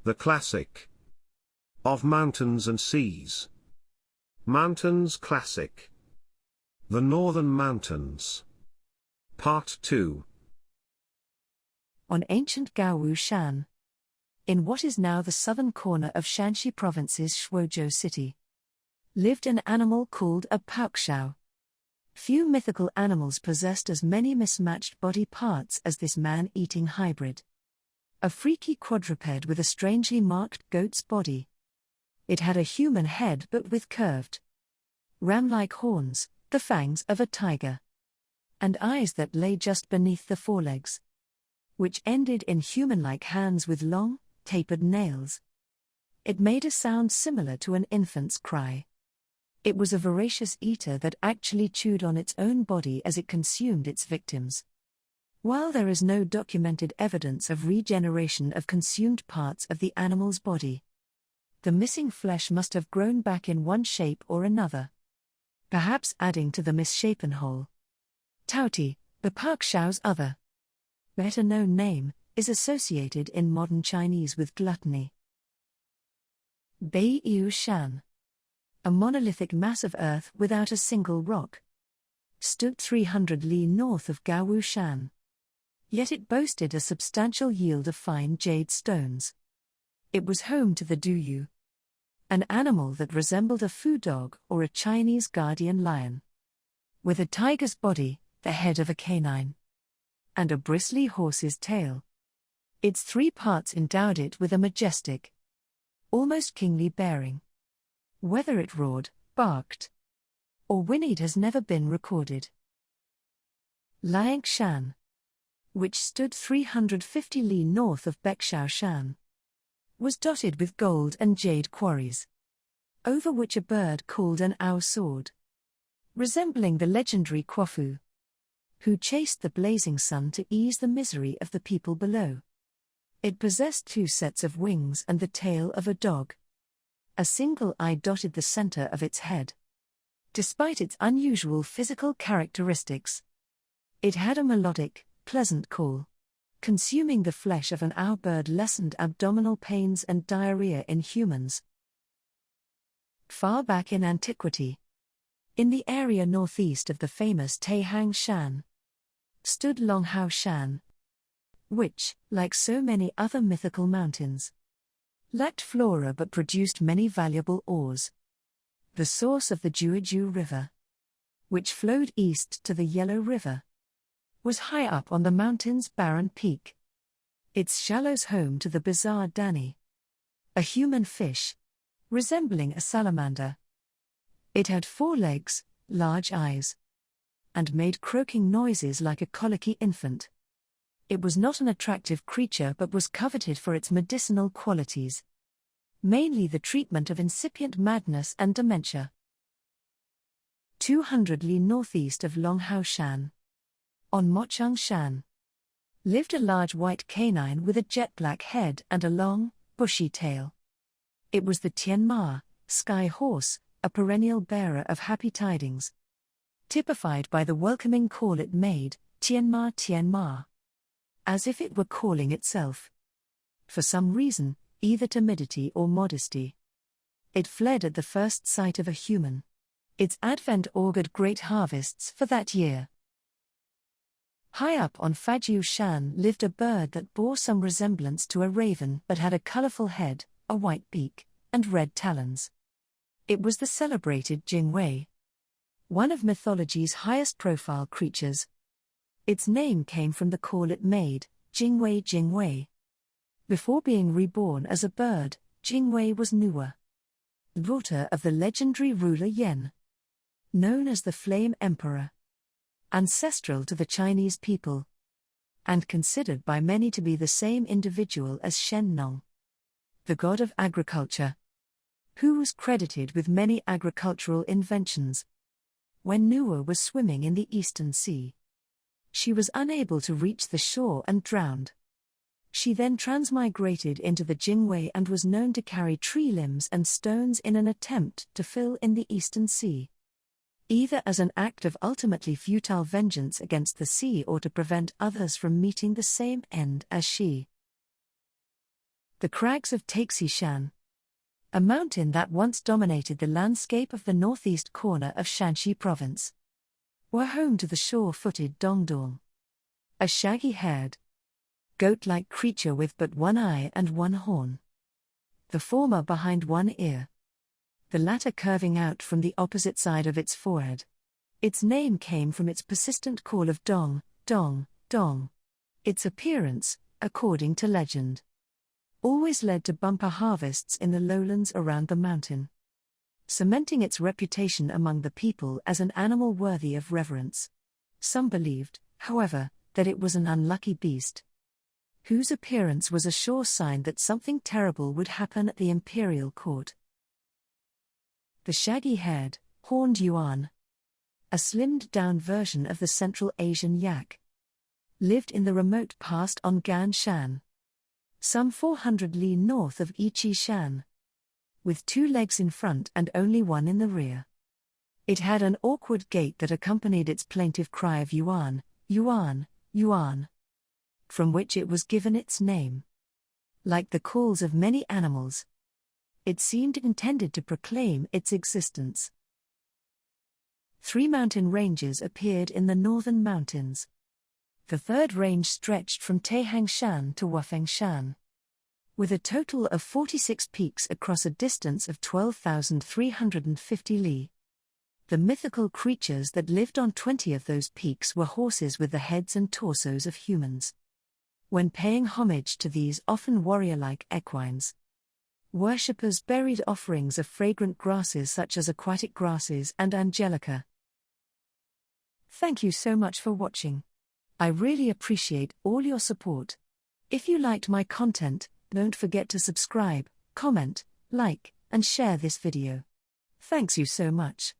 The classic of mountains and seas. Mountains Classic. The Northern Mountains. Part 2. On ancient Gaowu Shan, in what is now the southern corner of Shanxi Province's Shuozhou city, lived an animal called a paukshao. Few mythical animals possessed as many mismatched body parts as this man-eating hybrid. A freaky quadruped with a strangely marked goat's body. It had a human head but with curved, ram-like horns, the fangs of a tiger, and eyes that lay just beneath the forelegs, which ended in human-like hands with long, tapered nails. It made a sound similar to an infant's cry. It was a voracious eater that actually chewed on its own body as it consumed its victims. While there is no documented evidence of regeneration of consumed parts of the animal's body, the missing flesh must have grown back in one shape or another, perhaps adding to the misshapen whole. Taoti, the pakshao's other, better-known name, is associated in modern Chinese with gluttony. Beiyu Shan, a monolithic mass of earth without a single rock, stood 300 li north of Gaowu Shan. Yet it boasted a substantial yield of fine jade stones. It was home to the duyu, an animal that resembled a fu dog or a Chinese guardian lion, with a tiger's body, the head of a canine, and a bristly horse's tail. Its three parts endowed it with a majestic, almost kingly bearing. Whether it roared, barked, or whinnied has never been recorded. Liang Shan, which stood 350 li north of Bekshan Shan, was dotted with gold and jade quarries, over which a bird called an owl soared, resembling the legendary Quafu, who chased the blazing sun to ease the misery of the people below. It possessed two sets of wings and the tail of a dog. A single eye dotted the center of its head. Despite its unusual physical characteristics, it had a melodic, pleasant call. Consuming the flesh of an owlbird lessened abdominal pains and diarrhea in humans. Far back in antiquity, in the area northeast of the famous Taihang Shan, stood Longhao Shan, which, like so many other mythical mountains, lacked flora but produced many valuable ores. The source of the Juiju River, which flowed east to the Yellow River, was high up on the mountain's barren peak. Its shallows home to the bizarre Danny, a human fish, resembling a salamander. It had 4 legs, large eyes, and made croaking noises like a colicky infant. It was not an attractive creature but was coveted for its medicinal qualities, mainly the treatment of incipient madness and dementia. 200 li northeast of Longhao Shan, on Mochang Shan, lived a large white canine with a jet-black head and a long, bushy tail. It was the Tianma, sky horse, a perennial bearer of happy tidings, typified by the welcoming call it made, Tianma Tianma, as if it were calling itself. For some reason, either timidity or modesty, it fled at the first sight of a human. Its advent augured great harvests for that year. High up on Fajiu Shan lived a bird that bore some resemblance to a raven but had a colorful head, a white beak, and red talons. It was the celebrated Jingwei, one of mythology's highest-profile creatures. Its name came from the call it made, Jingwei Jingwei. Before being reborn as a bird, Jingwei was Nuwa, daughter of the legendary ruler Yan, known as the Flame Emperor, ancestral to the Chinese people, and considered by many to be the same individual as Shen Nong, the god of agriculture, who was credited with many agricultural inventions. When Nuwa was swimming in the Eastern Sea, she was unable to reach the shore and drowned. She then transmigrated into the Jingwei and was known to carry tree limbs and stones in an attempt to fill in the Eastern Sea, either as an act of ultimately futile vengeance against the sea or to prevent others from meeting the same end as she. The crags of Shan, a mountain that once dominated the landscape of the northeast corner of Shanxi province, were home to the sure-footed Dongdong, a shaggy-haired, goat-like creature with but one eye and one horn, the former behind one ear, the latter curving out from the opposite side of its forehead. Its name came from its persistent call of dong, dong, dong. Its appearance, according to legend, always led to bumper harvests in the lowlands around the mountain, cementing its reputation among the people as an animal worthy of reverence. Some believed, however, that it was an unlucky beast, whose appearance was a sure sign that something terrible would happen at the imperial court. The shaggy-haired, horned yuan, a slimmed-down version of the Central Asian yak, lived in the remote past on Gan Shan, some 400 li north of Yiqi Shan, with 2 legs in front and only one in the rear. It had an awkward gait that accompanied its plaintive cry of yuan, yuan, yuan, from which it was given its name. Like the calls of many animals, it seemed intended to proclaim its existence. 3 mountain ranges appeared in the northern mountains. The third range stretched from Taihangshan to Wufengshan, with a total of 46 peaks across a distance of 12,350 li. The mythical creatures that lived on 20 of those peaks were horses with the heads and torsos of humans. When paying homage to these often warrior-like equines, worshippers buried offerings of fragrant grasses such as aquatic grasses and angelica. Thank you so much for watching. I really appreciate all your support. If you liked my content, don't forget to subscribe, comment, like, and share this video. Thanks you so much.